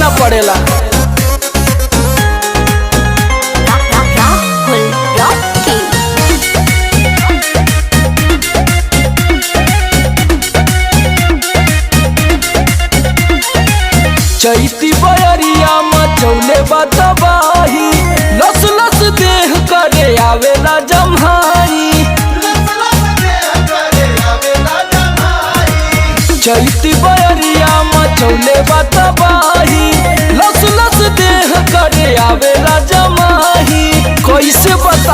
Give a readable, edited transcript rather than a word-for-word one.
ना पड़ेला। चैती बयरिया मचौले बतबाही, लस लस देह करे आवेला जम्हाई। चैती बयरिया मचौले बतबाही, लस लस देह करे आवेला जमाही। कैसे बता